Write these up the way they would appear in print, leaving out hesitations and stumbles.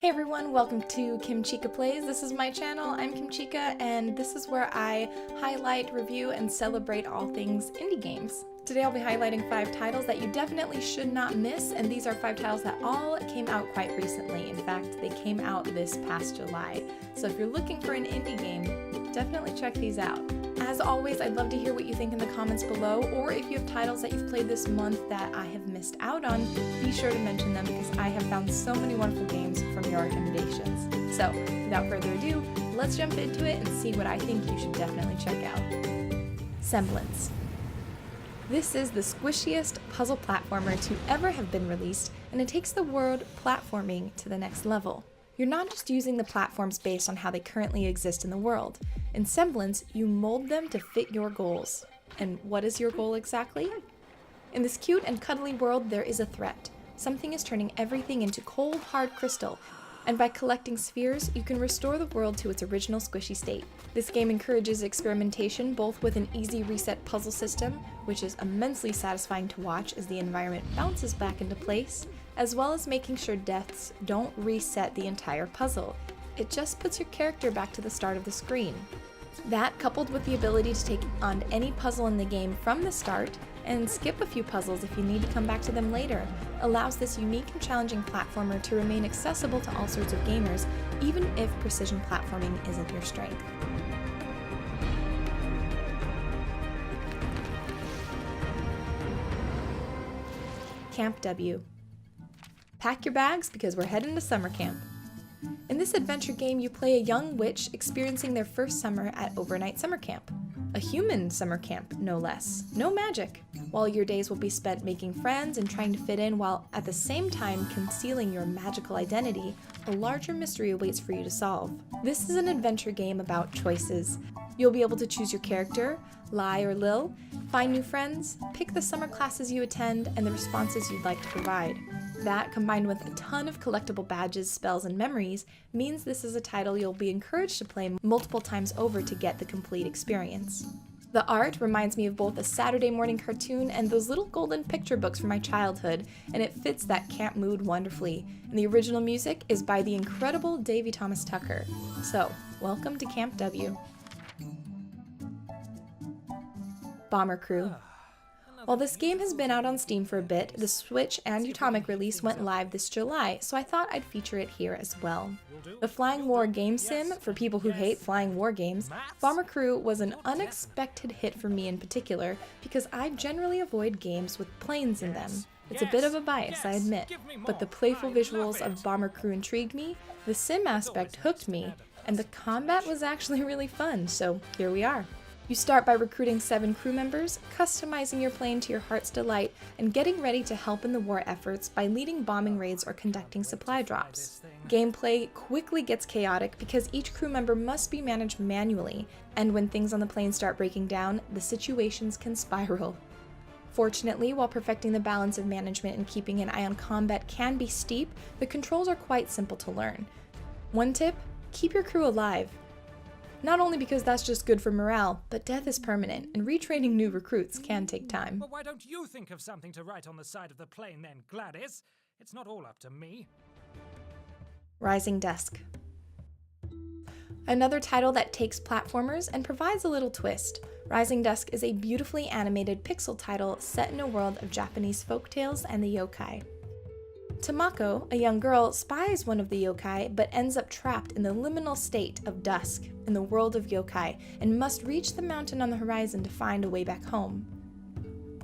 Hey everyone, welcome to Kimchica Plays. This is my channel. I'm Kimchica, and this is where I highlight, review, and celebrate all things indie games. Today I'll be highlighting 5 titles that you definitely should not miss, and these are 5 titles that all came out quite recently. In fact, they came out this past July. So if you're looking for an indie game, definitely check these out. As always, I'd love to hear what you think in the comments below, or if you have titles that you've played this month that I have missed out on, be sure to mention them because I have found so many wonderful games from your recommendations. So, without further ado, let's jump into it and see what I think you should definitely check out. Semblance. This is the squishiest puzzle platformer to ever have been released, and it takes the word platforming to the next level. You're not just using the platforms based on how they currently exist in the world. In Semblance, you mold them to fit your goals. And what is your goal exactly? In this cute and cuddly world, there is a threat. Something is turning everything into cold, hard crystal, and by collecting spheres, you can restore the world to its original squishy state. This game encourages experimentation both with an easy reset puzzle system, which is immensely satisfying to watch as the environment bounces back into place, as well as making sure deaths don't reset the entire puzzle. It just puts your character back to the start of the screen. That, coupled with the ability to take on any puzzle in the game from the start, and skip a few puzzles if you need to come back to them later, allows this unique and challenging platformer to remain accessible to all sorts of gamers, even if precision platforming isn't your strength. Camp W. Pack your bags because we're heading to summer camp. In this adventure game, you play a young witch experiencing their first summer at overnight summer camp. A human summer camp, no less. No magic. While your days will be spent making friends and trying to fit in while at the same time concealing your magical identity, a larger mystery awaits for you to solve. This is an adventure game about choices. You'll be able to choose your character, Lai or Lil, find new friends, pick the summer classes you attend, and the responses you'd like to provide. That, combined with a ton of collectible badges, spells, and memories, means this is a title you'll be encouraged to play multiple times over to get the complete experience. The art reminds me of both a Saturday morning cartoon and those little golden picture books from my childhood, and it fits that camp mood wonderfully. And the original music is by the incredible Davy Thomas Tucker. So, welcome to Camp W. Bomber Crew. While this game has been out on Steam for a bit, the Switch and Atomic release went live this July, so I thought I'd feature it here as well. The Flying War game sim, for people who hate flying war games, Bomber Crew was an unexpected hit for me in particular, because I generally avoid games with planes in them. It's a bit of a bias, I admit, but the playful visuals of Bomber Crew intrigued me, the sim aspect hooked me, and the combat was actually really fun, so here we are. You start by recruiting 7 crew members, customizing your plane to your heart's delight, and getting ready to help in the war efforts by leading bombing raids or conducting supply drops. Gameplay quickly gets chaotic because each crew member must be managed manually, and when things on the plane start breaking down, the situations can spiral. Fortunately, while perfecting the balance of management and keeping an eye on combat can be steep, the controls are quite simple to learn. One tip: keep your crew alive. Not only because that's just good for morale, but death is permanent, and retraining new recruits can take time. Well, why don't you think of something to write on the side of the plane then, Gladys? It's not all up to me. Rising Dusk. Another title that takes platformers and provides a little twist. Rising Dusk is a beautifully animated pixel title set in a world of Japanese folktales and the yokai. Tamako, a young girl, spies one of the yokai but ends up trapped in the liminal state of dusk in the world of yokai and must reach the mountain on the horizon to find a way back home.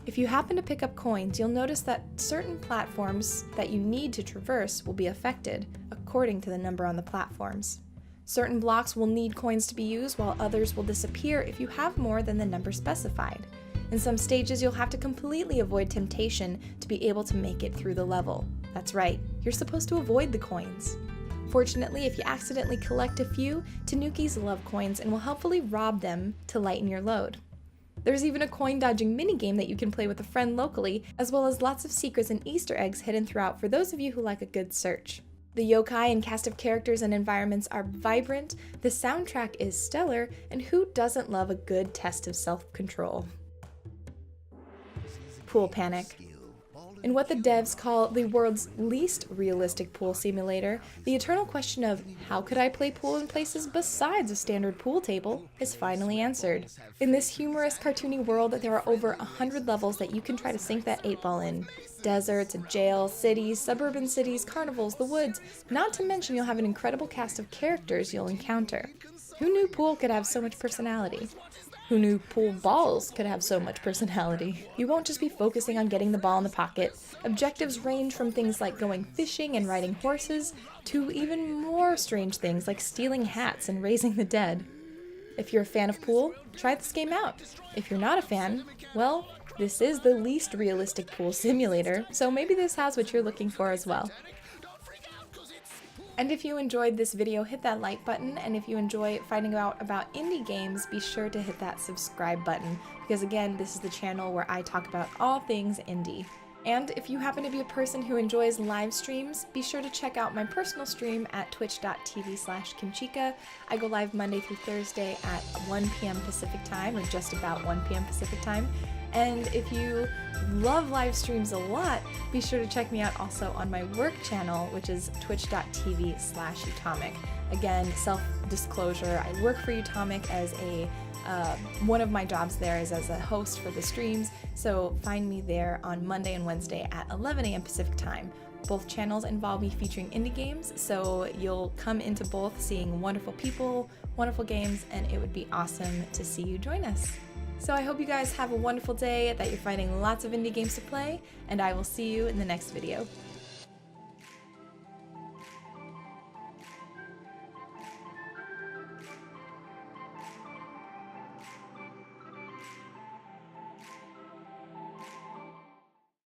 If you happen to pick up coins, you'll notice that certain platforms that you need to traverse will be affected according to the number on the platforms. Certain blocks will need coins to be used while others will disappear if you have more than the number specified. In some stages, you'll have to completely avoid temptation to be able to make it through the level. That's right, you're supposed to avoid the coins. Fortunately, if you accidentally collect a few, Tanukis love coins and will helpfully rob them to lighten your load. There's even a coin dodging minigame that you can play with a friend locally, as well as lots of secrets and Easter eggs hidden throughout for those of you who like a good search. The yokai and cast of characters and environments are vibrant, the soundtrack is stellar, and who doesn't love a good test of self-control? Pool Panic. In what the devs call the world's least realistic pool simulator, the eternal question of how could I play pool in places besides a standard pool table is finally answered. In this humorous, cartoony world, there are over 100 levels that you can try to sink that 8-ball in. Deserts, a jail, cities, suburban cities, carnivals, the woods, not to mention you'll have an incredible cast of characters you'll encounter. Who knew pool could have so much personality? Who knew pool balls could have so much personality? You won't just be focusing on getting the ball in the pocket. Objectives range from things like going fishing and riding horses to even more strange things like stealing hats and raising the dead. If you're a fan of pool, try this game out. If you're not a fan, well, this is the least realistic pool simulator, so maybe this has what you're looking for as well. And if you enjoyed this video, hit that like button, and if you enjoy finding out about indie games, be sure to hit that subscribe button, because again, this is the channel where I talk about all things indie. And if you happen to be a person who enjoys live streams, be sure to check out my personal stream at twitch.tv/Kimchica. I go live Monday through Thursday at 1 p.m. Pacific time, or just about 1 p.m. Pacific time. And if you love live streams a lot, be sure to check me out also on my work channel, which is twitch.tv/Utomic. Again, self-disclosure, I work for Utomic as one of my jobs there is as a host for the streams, so find me there on Monday and Wednesday at 11 a.m. Pacific time. Both channels involve me featuring indie games, so you'll come into both seeing wonderful people, wonderful games, and it would be awesome to see you join us. So I hope you guys have a wonderful day, that you're finding lots of indie games to play, and I will see you in the next video.